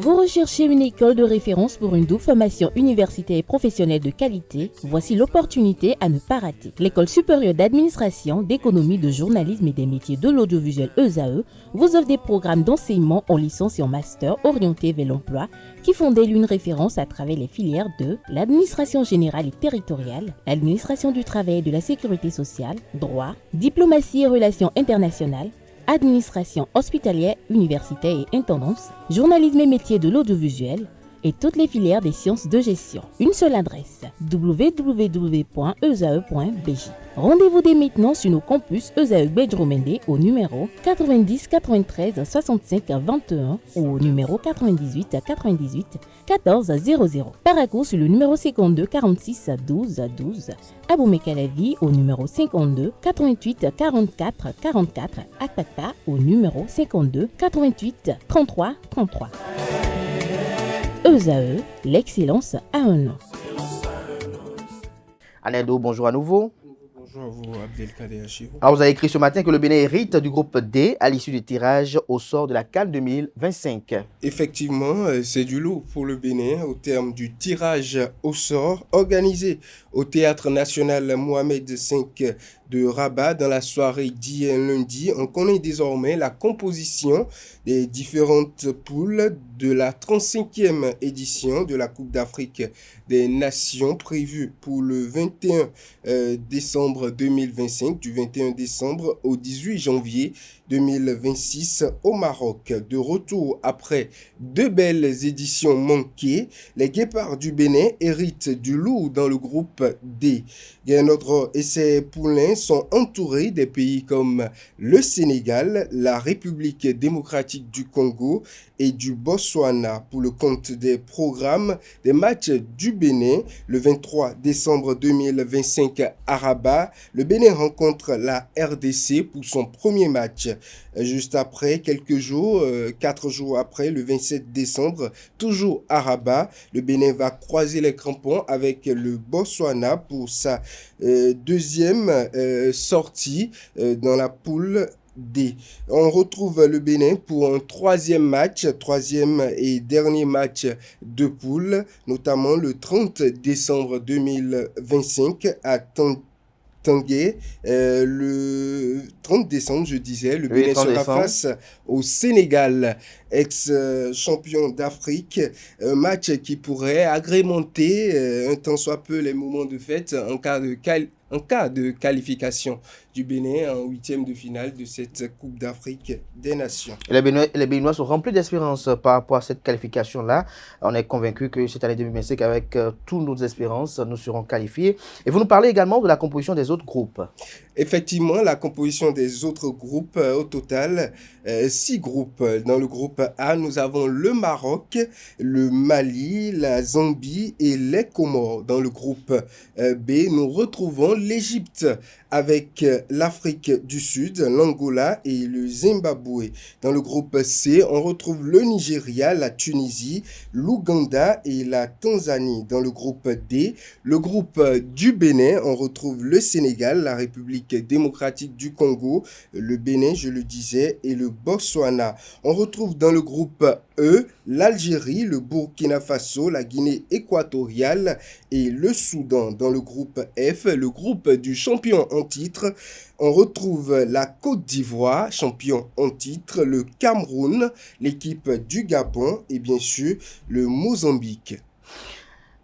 Vous recherchez une école de référence pour une double formation universitaire et professionnelle de qualité? Voici l'opportunité à ne pas rater. L'École supérieure d'administration, d'économie, de journalisme et des métiers de l'audiovisuel ESAE vous offre des programmes d'enseignement en licence et en master orientés vers l'emploi qui font d'elle une référence à travers les filières de l'administration générale et territoriale, l'administration du travail et de la sécurité sociale, droit, diplomatie et relations internationales, administration hospitalière, universitaire et intendance, journalisme et métiers de l'audiovisuel et toutes les filières des sciences de gestion. Une seule adresse, www.esae.bj. Rendez-vous dès maintenant sur nos campus ESAE Bedjromende au numéro 90 93 65 21 ou au numéro 98 98 14 00. Paracourt sur le numéro 52 46 12 12. Aboumé-Calavi au numéro 52 88 44 44. Akpata au numéro 52 88 33 33. ESAE, l'excellence a un nom. Aneldo, bonjour à nouveau. Bonjour à vous, Abdelkader Achirou. Alors, vous avez écrit ce matin que le Bénin hérite du groupe D à l'issue du tirage au sort de la CAN 2025. Effectivement, c'est du lourd pour le Bénin au terme du tirage au sort organisé au Théâtre national Mohamed V de Rabat dans la soirée d'hier lundi. On connaît désormais la composition des différentes poules de la 35e édition de la Coupe d'Afrique des Nations prévue pour le 21 décembre 2025, du 21 décembre au 18 janvier 2026 au Maroc. De retour après deux belles éditions manquées, les Guépards du Bénin héritent du lourd dans le groupe D. Notre et ses poulains sont entourés des pays comme le Sénégal, la République démocratique du Congo et du Botswana. Pour le compte des programmes des matchs du Bénin, le 23 décembre 2025 à Rabat, le Bénin rencontre la RDC pour son premier match. Juste après, 4 jours après, le 27 décembre, toujours à Rabat, le Bénin va croiser les crampons avec le Botswana pour sa deuxième sortie dans la poule D. On retrouve le Bénin pour un troisième et dernier match de poule, notamment le 30 décembre 2025 à Tanguay, le 30 décembre, le Bénin sera face au Sénégal, ex-champion d'Afrique. Un match qui pourrait agrémenter un tant soit peu les moments de fête en cas de qualification du Bénin en huitième de finale de cette Coupe d'Afrique des Nations. Les Béninois sont remplis d'espérance par rapport à cette qualification-là. On est convaincu que cette année 2025, avec toutes nos espérances, nous serons qualifiés. Et vous nous parlez également de la composition des autres groupes. Effectivement, la composition des autres groupes, au total, 6 groupes. Dans le groupe A, nous avons le Maroc, le Mali, la Zambie et les Comores. Dans le groupe B, nous retrouvons l'Égypte avec l'Afrique du Sud, l'Angola et le Zimbabwe. Dans le groupe C, on retrouve le Nigeria, la Tunisie, l'Ouganda et la Tanzanie. Dans le groupe D, le groupe du Bénin, on retrouve le Sénégal, la République démocratique du Congo, le Bénin, je le disais, et le Botswana. On retrouve dans le groupe E, l'Algérie, le Burkina Faso, la Guinée équatoriale et le Soudan. Dans le groupe F, le groupe du champion en titre, on retrouve la Côte d'Ivoire, champion en titre, le Cameroun, l'équipe du Gabon et bien sûr le Mozambique.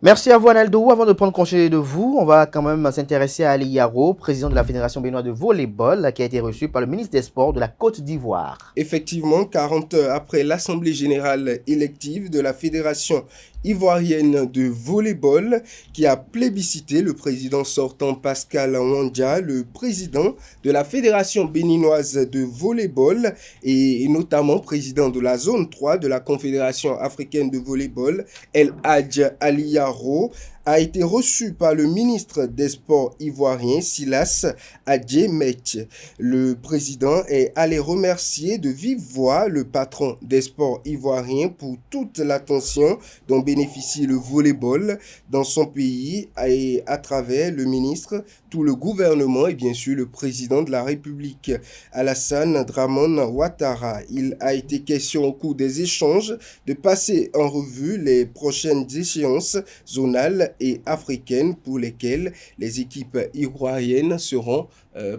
Merci à vous, Aneldo. Avant de prendre congé de vous, on va quand même s'intéresser à Ali Yaro, président de la Fédération béninoise de volleyball, qui a été reçu par le ministre des Sports de la Côte d'Ivoire. Effectivement, 40 heures après l'Assemblée générale élective de la Fédération ivoirienne de volleyball qui a plébiscité le président sortant Pascal Wandja, le président de la Fédération béninoise de volleyball et notamment président de la zone 3 de la Confédération africaine de volleyball, El Hadj Ali Yaro, a été reçu par le ministre des Sports ivoirien Silas Adjemetch. Le président est allé remercier de vive voix le patron des sports ivoiriens pour toute l'attention dont bénéficie le volleyball dans son pays et à travers le ministre, tout le gouvernement et bien sûr le président de la République, Alassane Dramane Ouattara. Il a été question au cours des échanges de passer en revue les prochaines échéances zonales et africaines pour lesquelles les équipes ivoiriennes seront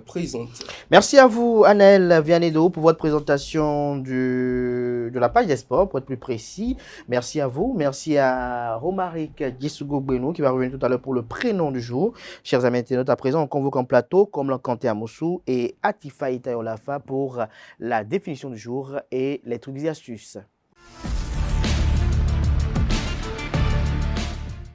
présentes. Merci à vous, Anel Vianedo, pour votre présentation de la page des sports, pour être plus précis. Merci à vous. Merci à Romaric Djisugo Beno, qui va revenir tout à l'heure pour le prénom du jour. Chers amis internautes, à présent, on convoque en plateau comme Kanté Amoussou et Atifa Itaïolafa pour la définition du jour et les trucs et astuces.